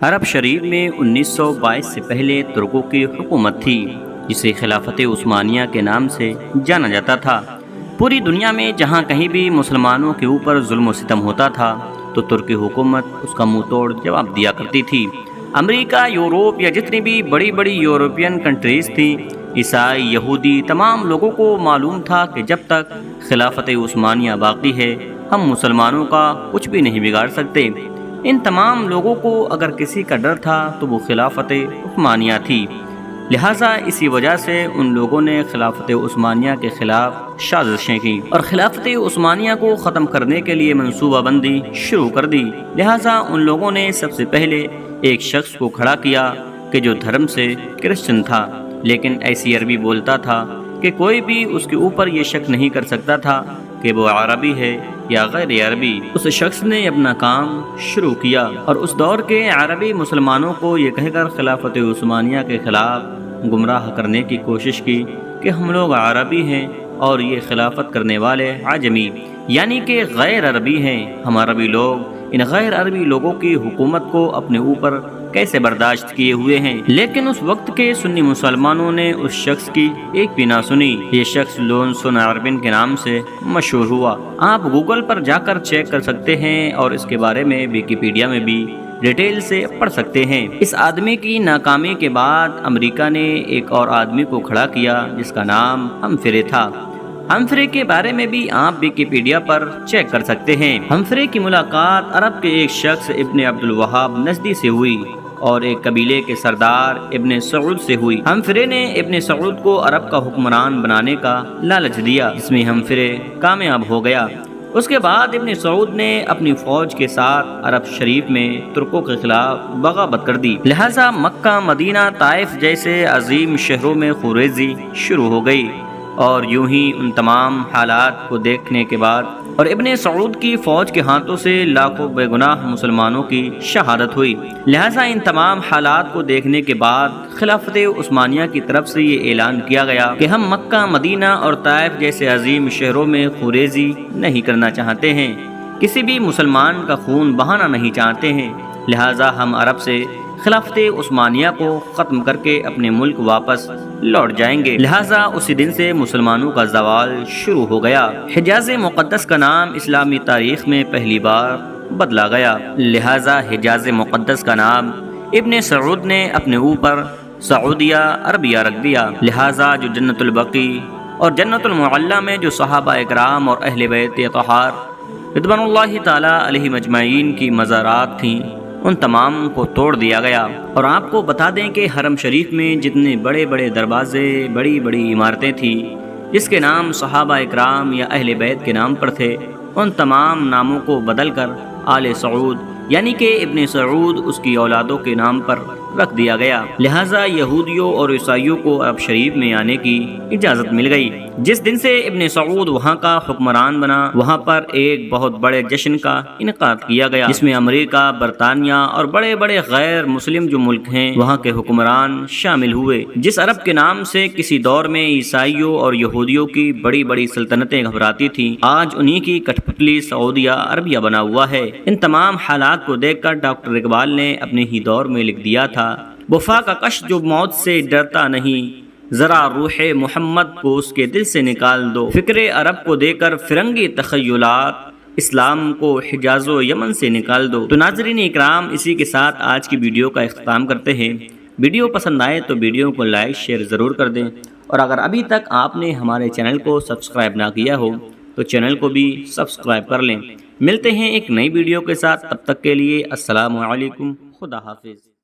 عرب شریف میں 1922 سے پہلے ترکوں کی حکومت تھی جسے خلافت عثمانیہ کے نام سے جانا جاتا تھا۔ پوری دنیا میں جہاں کہیں بھی مسلمانوں کے اوپر ظلم و ستم ہوتا تھا تو ترکی حکومت اس کا منہ توڑ جواب دیا کرتی تھی۔ امریکہ، یورپ یا جتنی بھی بڑی بڑی یورپین کنٹریز تھیں، عیسائی، یہودی، تمام لوگوں کو معلوم تھا کہ جب تک خلافت عثمانیہ باقی ہے ہم مسلمانوں کا کچھ بھی نہیں بگاڑ سکتے۔ ان تمام لوگوں کو اگر کسی کا ڈر تھا تو وہ خلافت عثمانیہ تھی، لہٰذا اسی وجہ سے ان لوگوں نے خلافت عثمانیہ کے خلاف سازشیں کی اور خلافت عثمانیہ کو ختم کرنے کے لیے منصوبہ بندی شروع کر دی۔ لہٰذا ان لوگوں نے سب سے پہلے ایک شخص کو کھڑا کیا کہ جو دھرم سے کرسچن تھا لیکن ایسی عربی بولتا تھا کہ کوئی بھی اس کے اوپر یہ شک نہیں کر سکتا تھا کہ وہ عربی ہے یا غیر عربی۔ اس شخص نے اپنا کام شروع کیا اور اس دور کے عربی مسلمانوں کو یہ کہہ کر خلافت عثمانیہ کے خلاف گمراہ کرنے کی کوشش کی کہ ہم لوگ عربی ہیں اور یہ خلافت کرنے والے عجمی یعنی کہ غیر عربی ہیں۔ ہم عربی لوگ ان غیر عربی لوگوں کی حکومت کو اپنے اوپر کیسے برداشت کیے ہوئے ہیں؟ لیکن اس وقت کے سنی مسلمانوں نے اس شخص کی ایک بھی نہ سنی۔ یہ شخص لونسون عربن کے نام سے مشہور ہوا۔ آپ گوگل پر جا کر چیک کر سکتے ہیں اور اس کے بارے میں ویکیپیڈیا میں بھی ڈیٹیل سے پڑھ سکتے ہیں۔ اس آدمی کی ناکامی کے بعد امریکہ نے ایک اور آدمی کو کھڑا کیا جس کا نام ہمفرے تھا۔ ہمفرے کے بارے میں بھی آپ ویکیپیڈیا پر چیک کر سکتے ہیں۔ ہمفرے کی ملاقات عرب کے ایک شخص ابن عبد الوہاب نجدی سے ہوئی اور ایک قبیلے کے سردار ابن سعود سے ہوئی۔ ہمفرے نے ابن سعود کو عرب کا حکمران بنانے کا لالچ دیا، جس میں ہمفرے کامیاب ہو گیا۔ اس کے بعد ابن سعود نے اپنی فوج کے ساتھ عرب شریف میں ترکوں کے خلاف بغاوت کر دی، لہٰذا مکہ، مدینہ، طائف جیسے عظیم شہروں میں خونریزی شروع ہو گئی اور یوں ہی ان تمام حالات کو دیکھنے کے بعد اور ابن سعود کی فوج کے ہاتھوں سے لاکھوں بے گناہ مسلمانوں کی شہادت ہوئی۔ لہٰذا ان تمام حالات کو دیکھنے کے بعد خلافت عثمانیہ کی طرف سے یہ اعلان کیا گیا کہ ہم مکہ، مدینہ اور طائف جیسے عظیم شہروں میں خونریزی نہیں کرنا چاہتے ہیں، کسی بھی مسلمان کا خون بہانا نہیں چاہتے ہیں، لہٰذا ہم عرب سے خلافت عثمانیہ کو ختم کر کے اپنے ملک واپس لوٹ جائیں گے۔ لہٰذا اسی دن سے مسلمانوں کا زوال شروع ہو گیا۔ حجاز مقدس کا نام اسلامی تاریخ میں پہلی بار بدلا گیا، لہٰذا حجاز مقدس کا نام ابن سعود نے اپنے اوپر سعودیہ عربیہ رکھ دیا۔ لہٰذا جو جنت البقیع اور جنت المعلی میں جو صحابہ اکرام اور اہل بیت اطہار رضوان اللہ تعالی علیہم اجمعین کی مزارات تھیں، ان تمام کو توڑ دیا گیا۔ اور آپ کو بتا دیں کہ حرم شریف میں جتنے بڑے بڑے دروازے، بڑی بڑی عمارتیں تھیں جس کے نام صحابہ اکرام یا اہل بیت کے نام پر تھے، ان تمام ناموں کو بدل کر آل سعود یعنی کہ ابن سعود اس کی اولادوں کے نام پر رکھ دیا گیا۔ لہٰذا یہودیوں اور عیسائیوں کو عرب شریف میں آنے کی اجازت مل گئی۔ جس دن سے ابن سعود وہاں کا حکمران بنا، وہاں پر ایک بہت بڑے جشن کا انعقاد کیا گیا جس میں امریکہ، برطانیہ اور بڑے بڑے غیر مسلم جو ملک ہیں وہاں کے حکمران شامل ہوئے۔ جس عرب کے نام سے کسی دور میں عیسائیوں اور یہودیوں کی بڑی بڑی سلطنتیں گھبراتی تھیں، آج انہی کی کٹھ پتلی سعودیہ عربیہ بنا ہوا ہے۔ ان تمام حالات کو دیکھ کر ڈاکٹر اقبال نے اپنے ہی دور میں لکھ دیا تھا، وفا کا کش جو موت سے ڈرتا نہیں، ذرا روح محمد کو اس کے دل سے نکال دو، فکر عرب کو دے کر فرنگی تخیلات، اسلام کو حجاز و یمن سے نکال دو۔ تو ناظرین اکرام، اسی کے ساتھ آج کی ویڈیو کا اختتام کرتے ہیں۔ ویڈیو پسند آئے تو ویڈیو کو لائک شیئر ضرور کر دیں، اور اگر ابھی تک آپ نے ہمارے چینل کو سبسکرائب نہ کیا ہو تو چینل کو بھی سبسکرائب کر لیں۔ ملتے ہیں ایک نئی ویڈیو کے ساتھ، تب تک کے لیے السلام علیکم، خدا حافظ۔